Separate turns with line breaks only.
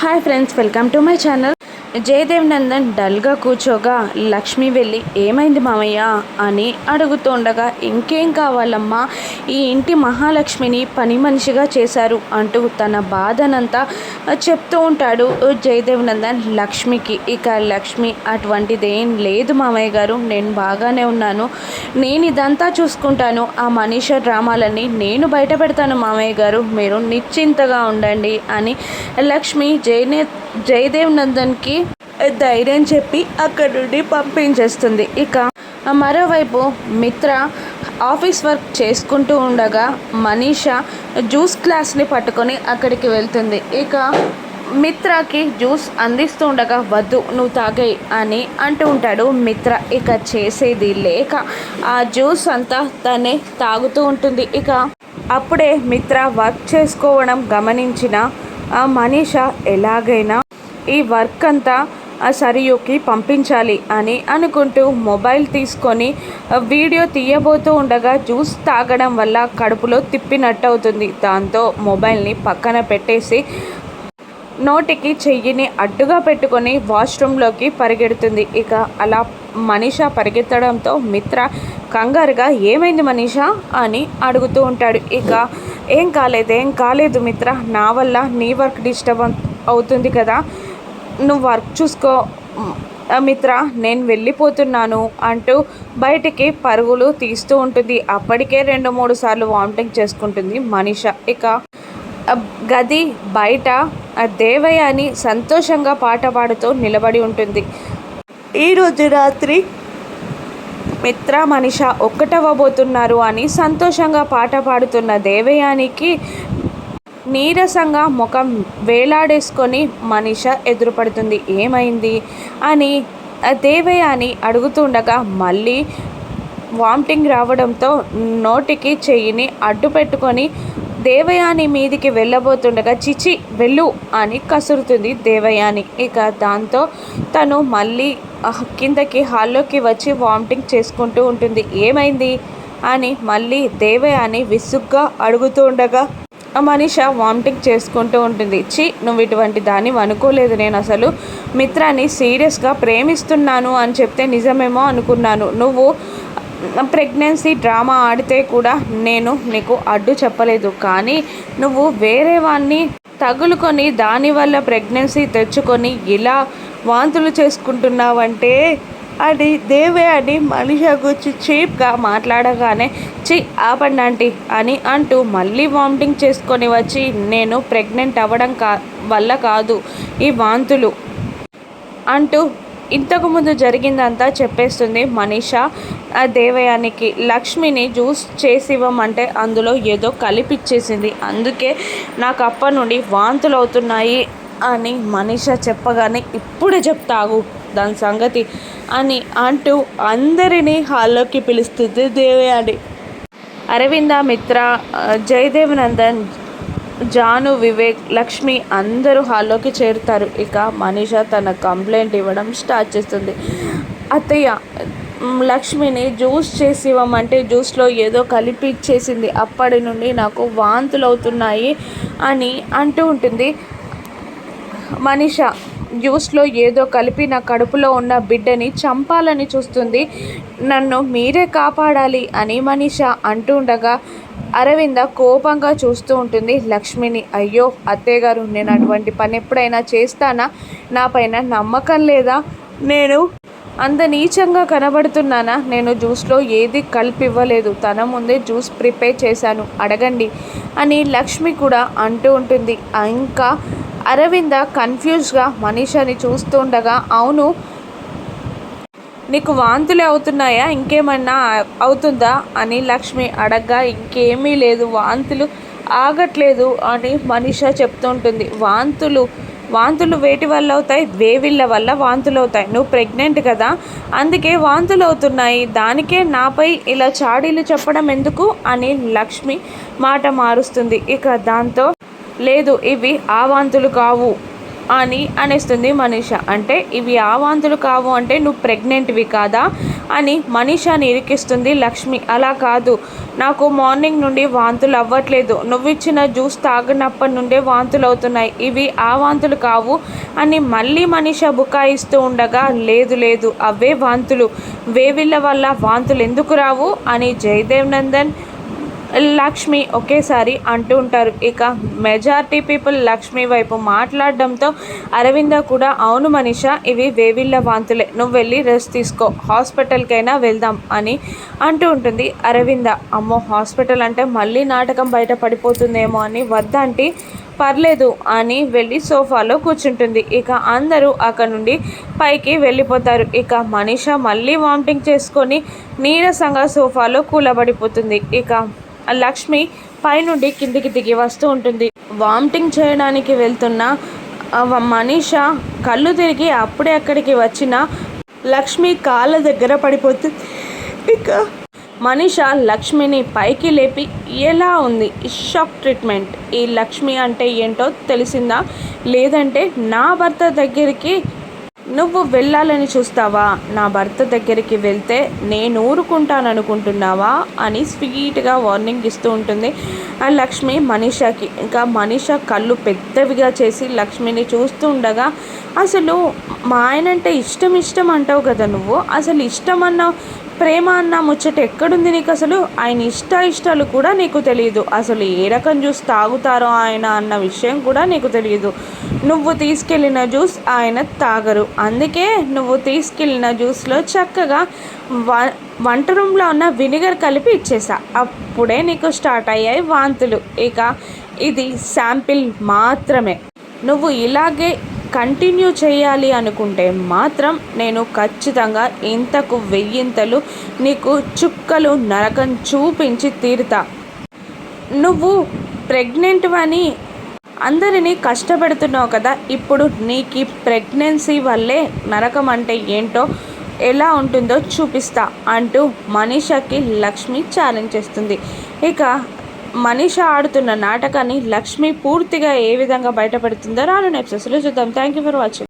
Hi friends, welcome to my channel. Jayadev Nandan డల్గా కూర్చోగా లక్ష్మి వెళ్ళి ఏమైంది మామయ్య అని అడుగుతుండగా, ఇంకేం కావాలమ్మా, ఈ ఇంటి మహాలక్ష్మిని పని మనిషిగా చేశారు అంటూ తన బాధనంతా చెప్తూ ఉంటాడు జయదేవ్ నందన్ లక్ష్మికి. ఇక లక్ష్మి అటువంటిదేం లేదు మామయ్య గారు, నేను బాగానే ఉన్నాను, నేను ఇదంతా చూసుకుంటాను, ఆ మనీషా డ్రామాలన్నీ నేను బయట పెడతాను మామయ్య గారు, మీరు నిశ్చింతగా ఉండండి అని లక్ష్మి జయదేవ్ నందన్కి ధైర్యం చెప్పి అక్కడి నుండి పంపించేస్తుంది. ఇక మరోవైపు మిత్ర ఆఫీస్ వర్క్ చేసుకుంటూ ఉండగా మనీషా జ్యూస్ గ్లాస్ని పట్టుకొని అక్కడికి వెళ్తుంది. ఇక మిత్రకి జ్యూస్ అందిస్తూ ఉండగా, వద్దు నువ్వు తాగేయి అని అంటూ ఉంటాడు మిత్ర. ఇక చేసేది లేక ఆ జ్యూస్ అంతా తనే తాగుతూ ఉంటుంది. ఇక అప్పుడే మిత్ర వర్క్ చేసుకోవడం గమనించిన మనీషా ఎలాగైనా ఈ వర్క్ అంతా సరియుకి పంపించాలి అని అనుకుంటూ మొబైల్ తీసుకొని వీడియో తీయబోతూ ఉండగా జ్యూస్ తాగడం వల్ల కడుపులో తిప్పినట్టు అవుతుంది. దాంతో మొబైల్ని పక్కన పెట్టేసి నోటికి చెయ్యిని అడ్డుగా పెట్టుకొని వాష్రూమ్లోకి పరిగెడుతుంది. ఇక అలా మనీషా పరిగెత్తడంతో మిత్ర కంగారుగా ఏమైంది మనీషా అని అడుగుతూ ఉంటాడు. ఇక ఏం కాలేదు మిత్ర, నా వల్ల నీ వర్క్ డిస్టర్బ్ అవుతుంది కదా, నువ్వు వర్క్ చూసుకో మిత్ర, నేను వెళ్ళిపోతున్నాను అంటూ బయటికి పరుగులు తీస్తూ ఉంటుంది. అప్పటికే 2-3 సార్లు వామిటింగ్ చేసుకుంటుంది మనీషా. ఇక గది బయట దేవయ్య అని సంతోషంగా పాట పాడుతూ నిలబడి ఉంటుంది. ఈరోజు రాత్రి మిత్ర మనీషా ఒక్కటవ్వబోతున్నారు అని సంతోషంగా పాట పాడుతున్న దేవయానికి నీరసంగా ముఖం వేలాడేసుకొని మనీషా ఎదురుపడుతుంది. ఏమైంది అని దేవయాని అడుగుతుండగా మళ్ళీ వామిటింగ్ రావడంతో నోటికి చెయ్యిని అడ్డు పెట్టుకొని దేవయాని మీదికి వెళ్ళబోతుండగా చిచి వెళ్ళు అని కసురుతుంది దేవయాని. ఇక దాంతో తను మళ్ళీ కిందకి హాల్లోకి వచ్చి వామిటింగ్ చేసుకుంటూ ఉంటుంది. ఏమైంది అని మళ్ళీ దేవయాని విసుగ్గా అడుగుతూ ఉండగా మనీషా వామిటింగ్ చేసుకుంటూ ఉంటుంది. నువ్వు ఇటువంటి దాన్ని అనుకోలేదు, నేను అసలు మిత్రాన్ని సీరియస్గా ప్రేమిస్తున్నాను అని చెప్తే నిజమేమో అనుకున్నాను, నువ్వు ప్రెగ్నెన్సీ డ్రామా ఆడితే కూడా నేను నీకు అడ్డు చెప్పలేదు, కానీ నువ్వు వేరే వాడిని తగులుకొని దానివల్ల ప్రెగ్నెన్సీ తెచ్చుకొని ఇలా వాంతులు చేసుకుంటున్నావంటే అది దేవే అని మనీషా గురించి చీప్గా మాట్లాడగానే ఆపండి ఆంటీ అని అంటూ మళ్ళీ వామిటింగ్ చేసుకొని వచ్చి నేను ప్రెగ్నెంట్ అవ్వడం వల్ల కాదు ఈ వాంతులు అంటూ ఇంతకుముందు జరిగిందంతా చెప్పేస్తుంది మనీషా దేవయానికి. లక్ష్మిని జ్యూస్ చేసి ఇవ్వమంటే అందులో ఏదో కలిపిచ్చేసింది, అందుకే నాకు అప్పటి నుండి వాంతులు అవుతున్నాయి అని మనీషా చెప్పగానే ఇప్పుడే చెప్తాగు దాని సంగతి అని అంటూ అందరినీ హాల్లోకి పిలుస్తుంది దేవయాని. అరవింద, మిత్ర, జయదేవ్ నందన్, జాను, వివేక్, లక్ష్మి అందరూ హాల్లోకి చేరుతారు. ఇక మనీషా తన కంప్లైంట్ ఇవ్వడం స్టార్ట్ చేస్తుంది. అత్తయ్య, లక్ష్మిని జ్యూస్ చేసి ఇవ్వమంటే జ్యూస్లో ఏదో కలిపి ఇచ్చేసింది, అప్పటి నుండి నాకు వాంతులు అవుతున్నాయి అని అంటూ ఉంటుంది. మనీషా జ్యూస్లో ఏదో కలిపి నా కడుపులో ఉన్న బిడ్డని చంపాలని చూస్తుంది, నన్ను మీరే కాపాడాలి అని మనీషా అంటూ ఉండగా అరవింద కోపంగా చూస్తూ ఉంటుంది లక్ష్మిని. అయ్యో అత్తయ్య గారు, నేను అటువంటి పని ఎప్పుడైనా చేస్తానా, నా పైన నమ్మకం లేదా, నేను అంత నీచంగా కనబడుతున్నానా, నేను జ్యూస్లో ఏది కలిపి ఇవ్వలేదు, తన ముందే జ్యూస్ ప్రిపేర్ చేశాను, అడగండి అని లక్ష్మి కూడా అంటూ ఉంటుంది. ఇంకా అరవింద కన్ఫ్యూజ్గా మనీషాని చూస్తూ ఉండగా, అవును నీకు వాంతులే అవుతున్నాయా, ఇంకేమన్నా అవుతుందా అని లక్ష్మి అడగ్గా, ఇంకేమీ లేదు, వాంతులు ఆగట్లేదు అని మనీషా చెప్తూ ఉంటుంది. వాంతులు వేటి వల్ల అవుతాయి, వేవిళ్ళ వల్ల వాంతులు అవుతాయి, నువ్వు ప్రెగ్నెంట్ కదా అందుకే వాంతులు అవుతున్నాయి, దానికే నాపై ఇలా చాడీలు చెప్పడం ఎందుకు అని లక్ష్మి మాట మారుస్తుంది. ఇక దాంతో లేదు, ఇవి ఆ వాంతులు కావు, అని అనేస్తుంది మనీష. అంటే ఇవి ఆ వాంతులు కావు అంటే నువ్వు ప్రెగ్నెంట్వి కాదా అని మనీషాని ఇరికిస్తుంది లక్ష్మి. అలా కాదు, నాకు మార్నింగ్ నుండి వాంతులు అవ్వట్లేదు, నువ్వు ఇచ్చిన జ్యూస్ తాగినప్పటి నుండే వాంతులు అవుతున్నాయి, ఇవి ఆ వాంతులు కావు అని మళ్ళీ మనీష బుకాయిస్తూ ఉండగా, లేదు లేదు అవే వాంతులు, వేవిళ్ళ వల్ల వాంతులు ఎందుకు రావు అని జయదేవ్ నందన్ లక్ష్మి ఒకేసారి అంటూ ఉంటారు. ఇక మెజారిటీ పీపుల్ లక్ష్మి వైపు మాట్లాడడంతో అరవింద కూడా అవును మనీష, ఇవి వేవిళ్ళ వాంతులే, నువ్వు వెళ్ళి రెస్ట్ తీసుకో, హాస్పిటల్కైనా వెళ్దాం అని అంటూ ఉంటుంది అరవింద. అమ్మో, హాస్పిటల్ అంటే మళ్ళీ నాటకం బయట పడిపోతుందేమో అని వద్దంటే పర్లేదు అని వెళ్ళి సోఫాలో కూర్చుంటుంది. ఇక అందరూ అక్కడ నుండి పైకి వెళ్ళిపోతారు. ఇక మనీష మళ్ళీ వామిటింగ్ చేసుకొని నీరసంగా సోఫాలో కూలబడిపోతుంది. ఇక లక్ష్మి పైనుండి కిందికి దిగి వస్తూ ఉంటుంది. వామిటింగ్ చేయడానికి వెళ్తున్న మనీష కళ్ళు తిరిగి అప్పుడే అక్కడికి వచ్చిన లక్ష్మి కాళ్ళ దగ్గర పడిపోతుంది. ఇక మనీష లక్ష్మిని పైకి లేపి, ఎలా ఉంది షాక్ ట్రీట్మెంట్, ఈ లక్ష్మి అంటే ఏంటో తెలిసిందా, లేదంటే నా భర్త దగ్గరికి నువ్వు వెళ్ళాలని చూస్తావా, నా భర్త దగ్గరికి వెళ్తే నేను ఊరుకుంటాననుకుంటున్నావా అని స్వీట్గా వార్నింగ్ ఇస్తూ ఉంటుంది ఆ లక్ష్మి మనీషాకి. ఇంకా మనీష కళ్ళు పెద్దవిగా చేసి లక్ష్మిని చూస్తూ ఉండగా, అసలు మా ఆయన అంటే ఇష్టం అంటావు కదా నువ్వు, అసలు ఇష్టం అన్న ప్రేమ అన్న ముచ్చట ఎక్కడుంది నీకు, అసలు ఆయన ఇష్టాలు కూడా నీకు తెలియదు, అసలు ఏ రకం జ్యూస్ తాగుతారో ఆయన అన్న విషయం కూడా నీకు తెలియదు, నువ్వు తీసుకెళ్ళిన జ్యూస్ ఆయన తాగరు, అందుకే నువ్వు తీసుకెళ్ళిన జ్యూస్లో చక్కగా వంట రూమ్లో ఉన్న వినిగర్ కలిపి ఇచ్చేసా, అప్పుడే నీకు స్టార్ట్ అయ్యాయి వాంతులు. ఇక ఇది శాంపిల్ మాత్రమే, నువ్వు ఇలాగే కంటిన్యూ చేయాలి అనుకుంటే మాత్రం నేను ఖచ్చితంగా ఇంతకు 1000 నీకు చుక్కలు నరకం చూపించి తీరుతా. నువ్వు ప్రెగ్నెంట్ అని అందరినీ కష్టపెడుతున్నావు కదా, ఇప్పుడు నీకు ప్రెగ్నెన్సీ వల్లే నరకం అంటే ఏంటో ఎలా ఉంటుందో చూపిస్తా అంటూ మనీషకి లక్ష్మి ఛాలెంజ్ చేస్తుంది. ఇక మనీష ఆడుతున్న నాటకాన్ని లక్ష్మి పూర్తిగా ఏ విధంగా బయటపడుతుందో రానున్న ఎపిసోడ్స్లో చూద్దాం. Thank you for watching.